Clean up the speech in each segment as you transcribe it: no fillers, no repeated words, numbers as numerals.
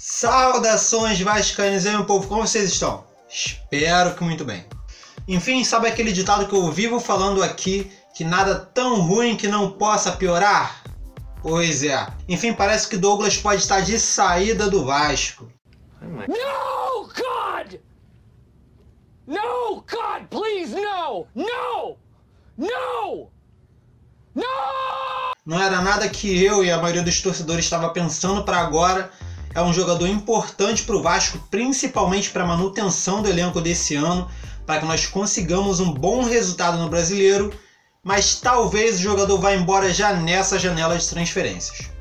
Saudações vascaínos, e aí, meu povo, como vocês estão? Espero que muito bem. Enfim, sabe aquele ditado que eu vivo falando aqui, que nada tão ruim que não possa piorar? Pois é. Enfim, parece que Douglas pode estar de saída do Vasco. No, God! No, God, please, no! No! No! No! Não era nada que eu e a maioria dos torcedores estava pensando para agora. É um jogador importante para o Vasco, principalmente para a manutenção do elenco desse ano, para que nós consigamos um bom resultado no Brasileiro, mas talvez o jogador vá embora já nessa janela de transferências.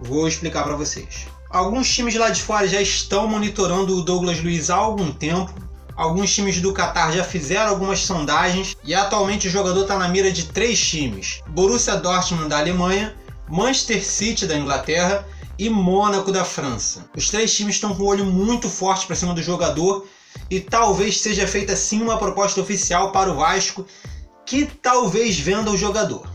Vou explicar para vocês. Alguns times lá de fora já estão monitorando o Douglas Luiz há algum tempo, alguns times do Catar já fizeram algumas sondagens e atualmente o jogador está na mira de 3 times: Borussia Dortmund da Alemanha, Manchester City da Inglaterra e Mônaco da França. Os 3 times estão com o olho muito forte para cima do jogador e talvez seja feita sim uma proposta oficial para o Vasco, que talvez venda o jogador.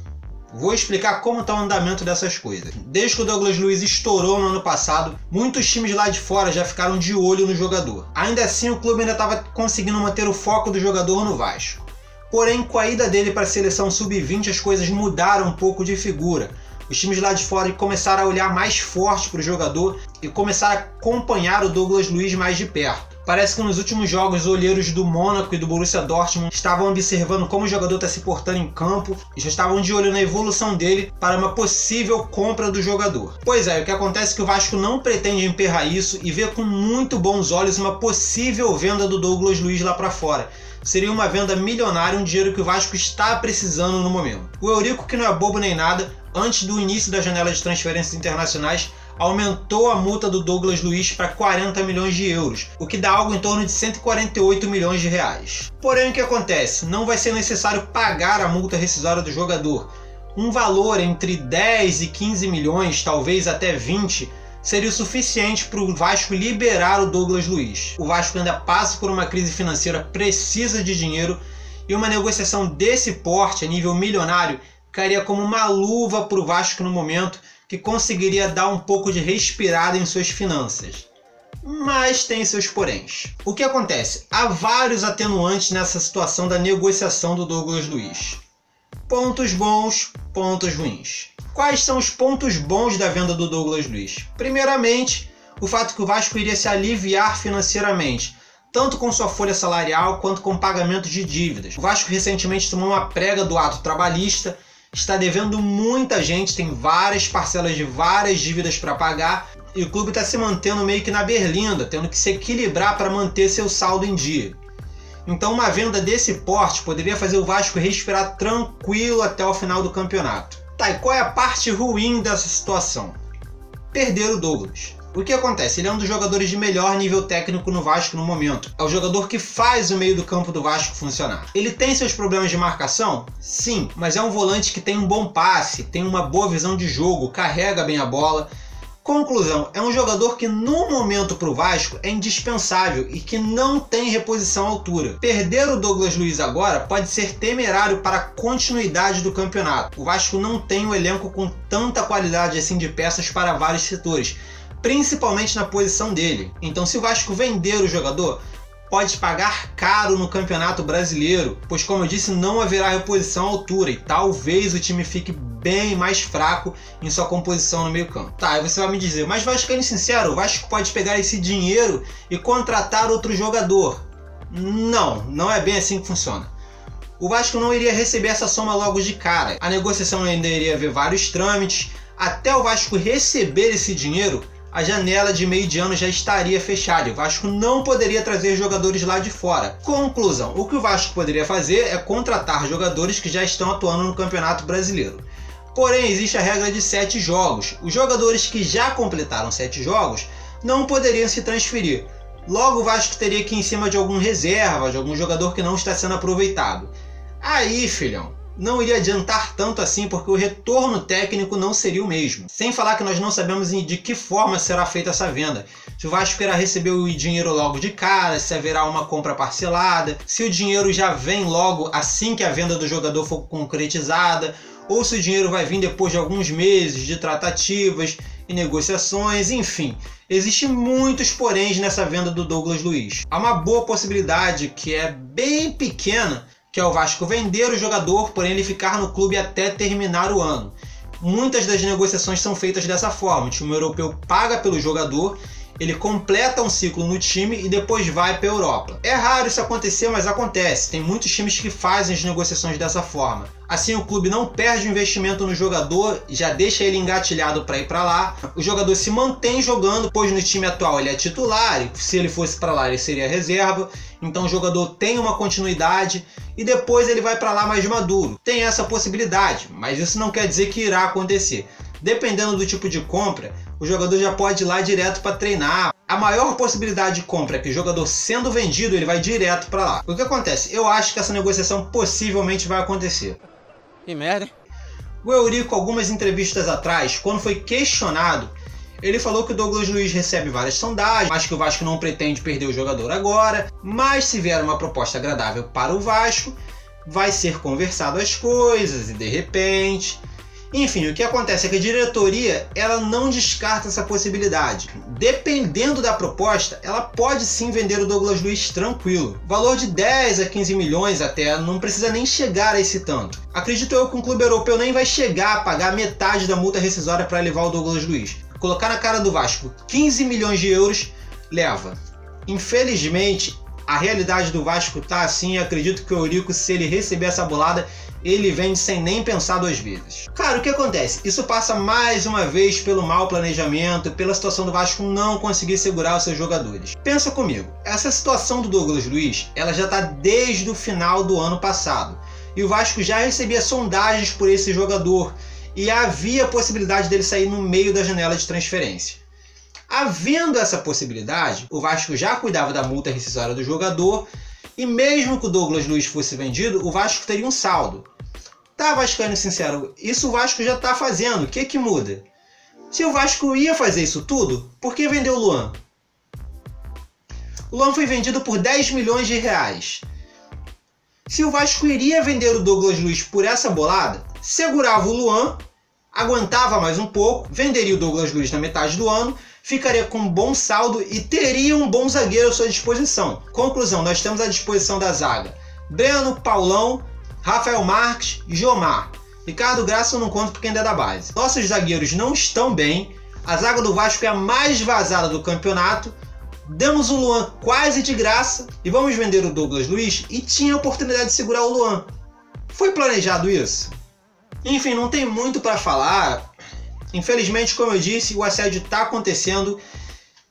Vou explicar como está o andamento dessas coisas. Desde que o Douglas Luiz estourou no ano passado, muitos times lá de fora já ficaram de olho no jogador. Ainda assim, o clube ainda estava conseguindo manter o foco do jogador no Vasco. Porém, com a ida dele para a seleção sub-20, as coisas mudaram um pouco de figura. Os times lá de fora começaram a olhar mais forte para o jogador e começaram a acompanhar o Douglas Luiz mais de perto. Parece que nos últimos jogos, os olheiros do Mônaco e do Borussia Dortmund estavam observando como o jogador está se portando em campo e já estavam de olho na evolução dele para uma possível compra do jogador. Pois é, o que acontece é que o Vasco não pretende emperrar isso e vê com muito bons olhos uma possível venda do Douglas Luiz lá para fora. Seria uma venda milionária, um dinheiro que o Vasco está precisando no momento. O Eurico, que não é bobo nem nada, antes do início da janela de transferências internacionais, aumentou a multa do Douglas Luiz para 40 milhões de euros, o que dá algo em torno de 148 milhões de reais. Porém, o que acontece? Não vai ser necessário pagar a multa rescisória do jogador. Um valor entre 10 e 15 milhões, talvez até 20, seria o suficiente para o Vasco liberar o Douglas Luiz. O Vasco ainda passa por uma crise financeira, precisa de dinheiro, e uma negociação desse porte, a nível milionário, cairia como uma luva para o Vasco no momento, que conseguiria dar um pouco de respirada em suas finanças. Mas tem seus poréns. O que acontece? Há vários atenuantes nessa situação da negociação do Douglas Luiz. Pontos bons, pontos ruins. Quais são os pontos bons da venda do Douglas Luiz? Primeiramente, o fato que o Vasco iria se aliviar financeiramente, tanto com sua folha salarial quanto com pagamento de dívidas. O Vasco recentemente tomou uma prega do ato trabalhista, está devendo muita gente, tem várias parcelas de várias dívidas para pagar e o clube está se mantendo meio que na berlinda, tendo que se equilibrar para manter seu saldo em dia. Então uma venda desse porte poderia fazer o Vasco respirar tranquilo até o final do campeonato. Tá, e qual é a parte ruim dessa situação? Perder o Douglas. O que acontece? Ele é um dos jogadores de melhor nível técnico no Vasco no momento. É o jogador que faz o meio do campo do Vasco funcionar. Ele tem seus problemas de marcação? Sim, mas é um volante que tem um bom passe, tem uma boa visão de jogo, carrega bem a bola. Conclusão, é um jogador que no momento para o Vasco é indispensável e que não tem reposição à altura. Perder o Douglas Luiz agora pode ser temerário para a continuidade do campeonato. O Vasco não tem um elenco com tanta qualidade assim de peças para vários setores, principalmente na posição dele. Então, se o Vasco vender o jogador, pode pagar caro no Campeonato Brasileiro, pois, como eu disse, não haverá reposição à altura e talvez o time fique bem mais fraco em sua composição no meio campo. Tá, aí você vai me dizer, mas Vascaíno sincero, o Vasco pode pegar esse dinheiro e contratar outro jogador. Não, não é bem assim que funciona. O Vasco não iria receber essa soma logo de cara. A negociação ainda iria haver vários trâmites. Até o Vasco receber esse dinheiro, a janela de meio de ano já estaria fechada e o Vasco não poderia trazer jogadores lá de fora. Conclusão, o que o Vasco poderia fazer é contratar jogadores que já estão atuando no Campeonato Brasileiro. Porém, existe a regra de 7 jogos. Os jogadores que já completaram 7 jogos não poderiam se transferir. Logo, o Vasco teria que ir em cima de algum reserva, de algum jogador que não está sendo aproveitado. Aí, filhão, não iria adiantar tanto assim porque o retorno técnico não seria o mesmo. Sem falar que nós não sabemos de que forma será feita essa venda. Se o Vasco irá receber o dinheiro logo de cara, se haverá uma compra parcelada, se o dinheiro já vem logo assim que a venda do jogador for concretizada, ou se o dinheiro vai vir depois de alguns meses de tratativas. em negociações, enfim. Existem muitos poréns nessa venda do Douglas Luiz. Há uma boa possibilidade, que é bem pequena, que é o Vasco vender o jogador, porém ele ficar no clube até terminar o ano. Muitas das negociações são feitas dessa forma. O time europeu paga pelo jogador, ele completa um ciclo no time e depois vai para a Europa. É raro isso acontecer, mas acontece. Tem muitos times que fazem as negociações dessa forma. Assim o clube não perde o investimento no jogador, já deixa ele engatilhado para ir para lá. O jogador se mantém jogando, pois no time atual ele é titular, e se ele fosse para lá ele seria reserva. Então o jogador tem uma continuidade e depois ele vai para lá mais maduro. Tem essa possibilidade, mas isso não quer dizer que irá acontecer. Dependendo do tipo de compra, o jogador já pode ir lá direto para treinar. A maior possibilidade de compra é que o jogador sendo vendido, ele vai direto para lá. O que acontece? Eu acho que essa negociação possivelmente vai acontecer. Que merda, hein? O Eurico, algumas entrevistas atrás, quando foi questionado, ele falou que o Douglas Luiz recebe várias sondagens, mas que o Vasco não pretende perder o jogador agora, mas se vier uma proposta agradável para o Vasco, vai ser conversado as coisas e de repente... Enfim, o que acontece é que a diretoria ela não descarta essa possibilidade. Dependendo da proposta, ela pode sim vender o Douglas Luiz tranquilo. Valor de 10 a 15 milhões até, não precisa nem chegar a esse tanto. Acredito eu que um clube europeu nem vai chegar a pagar metade da multa rescisória para levar o Douglas Luiz. Colocar na cara do Vasco 15 milhões de euros, leva. Infelizmente, a realidade do Vasco tá assim, e acredito que o Eurico, se ele receber essa bolada, ele vende sem nem pensar duas vezes. Cara, o que acontece? Isso passa mais uma vez pelo mau planejamento, pela situação do Vasco não conseguir segurar os seus jogadores. Pensa comigo, essa situação do Douglas Luiz, ela já está desde o final do ano passado. E o Vasco já recebia sondagens por esse jogador, e havia possibilidade dele sair no meio da janela de transferência. Havendo essa possibilidade, o Vasco já cuidava da multa rescisória do jogador, e mesmo que o Douglas Luiz fosse vendido, o Vasco teria um saldo. Tá, vascaíno sincero, isso o Vasco já tá fazendo, o que muda? Se o Vasco ia fazer isso tudo, por que vendeu o Luan? O Luan foi vendido por 10 milhões de reais. Se o Vasco iria vender o Douglas Luiz por essa bolada, segurava o Luan, aguentava mais um pouco, venderia o Douglas Luiz na metade do ano, ficaria com um bom saldo e teria um bom zagueiro à sua disposição. Conclusão, nós temos à disposição da zaga Breno, Paulão, Rafael Marques e Jomar. Ricardo Graça eu não conto porque ainda é da base. Nossos zagueiros não estão bem, a zaga do Vasco é a mais vazada do campeonato, demos o Luan quase de graça e vamos vender o Douglas Luiz e tinha a oportunidade de segurar o Luan. Foi planejado isso? Enfim, não tem muito para falar. Infelizmente, como eu disse, o assédio está acontecendo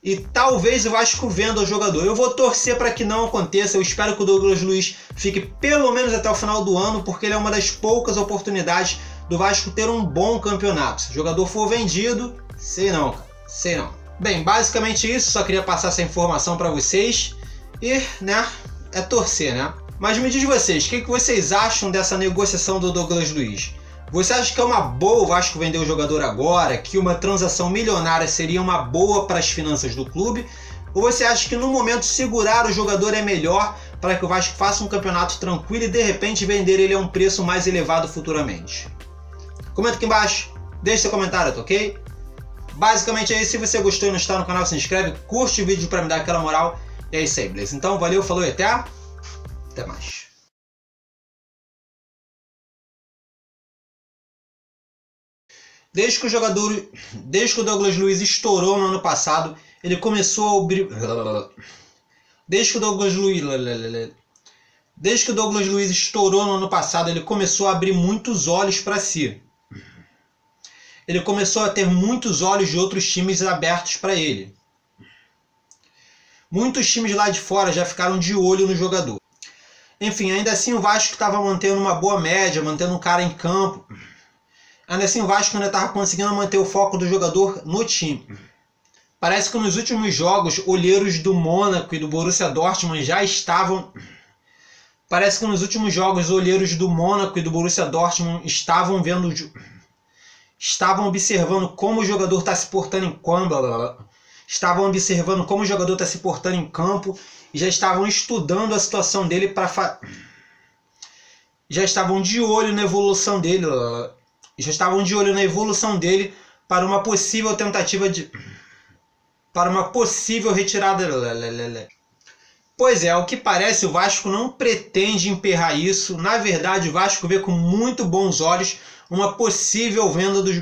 e talvez o Vasco venda o jogador. Eu vou torcer para que não aconteça. Eu espero que o Douglas Luiz fique pelo menos até o final do ano, porque ele é uma das poucas oportunidades do Vasco ter um bom campeonato. Se o jogador for vendido, sei não, cara. Sei não. Bem, basicamente isso. Só queria passar essa informação para vocês e, né, é torcer, né? Mas me diz vocês, o que vocês acham dessa negociação do Douglas Luiz? Você acha que é uma boa o Vasco vender o jogador agora? Que uma transação milionária seria uma boa para as finanças do clube? Ou você acha que no momento segurar o jogador é melhor para que o Vasco faça um campeonato tranquilo e de repente vender ele a um preço mais elevado futuramente? Comenta aqui embaixo, deixe seu comentário, tá ok? Basicamente é isso. Se você gostou e não está no canal, se inscreve, curte o vídeo para me dar aquela moral. E é isso aí, beleza? Então valeu, falou e até mais. Desde que o Douglas Luiz estourou no ano passado, ele começou a abrir... Desde que o Douglas Luiz estourou no ano passado, ele começou a abrir muitos olhos para si. Ele começou a ter muitos olhos de outros times abertos para ele. Muitos times lá de fora já ficaram de olho no jogador. Enfim, ainda assim o Vasco estava mantendo uma boa média, mantendo um cara em campo. Ainda assim o Vasco ainda estava conseguindo manter o foco do jogador no time. Parece que nos últimos jogos, olheiros do Mônaco e do Borussia Dortmund já estavam... Parece que nos últimos jogos, olheiros do Mônaco e do Borussia Dortmund estavam vendo... Estavam observando como o jogador está se portando em campo. Estavam observando como o jogador está se portando em campo e já estavam estudando a situação dele para... Já estavam de olho na evolução dele. Já estavam de olho na evolução dele para uma possível tentativa de... para uma possível retirada... Pois é, ao que parece o Vasco não pretende emperrar isso. Na verdade, o Vasco vê com muito bons olhos uma possível venda dos...